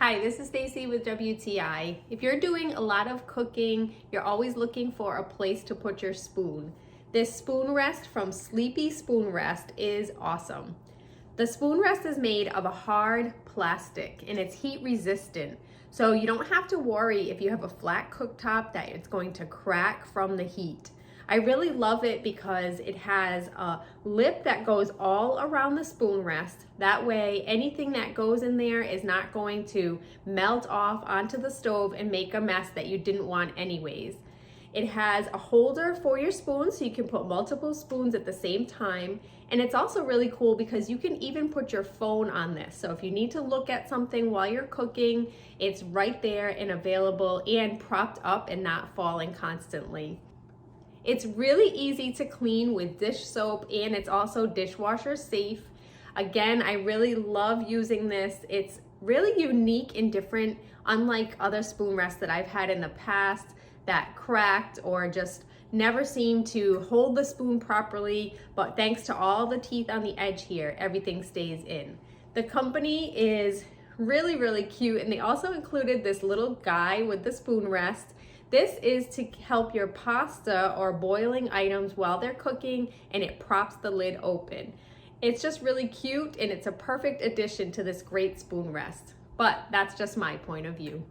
Hi, this is Stacy with WTI. If you're doing a lot of cooking, you're always looking for a place to put your spoon. This spoon rest from SleepySpoon Rest is awesome. The spoon rest is made of a hard plastic and it's heat resistant. So you don't have to worry if you have a flat cooktop that it's going to crack from the heat. I really love it because it has a lip that goes all around the spoon rest. That way, anything that goes in there is not going to melt off onto the stove and make a mess that you didn't want anyways. It has a holder for your spoons so you can put multiple spoons at the same time. And it's also really cool because you can even put your phone on this. So if you need to look at something while you're cooking, it's right there and available and propped up and not falling constantly. It's really easy to clean with dish soap and it's also dishwasher safe. Again, I really love using this. It's really unique and different, unlike other spoon rests that I've had in the past that cracked or just never seemed to hold the spoon properly. But thanks to all the teeth on the edge here, everything stays in. The company is really cute, and they also included this little guy with the spoon rest. This is to help your pasta or boiling items while they're cooking, and it props the lid open. It's just really cute and it's a perfect addition to this great spoon rest. But that's just my point of view.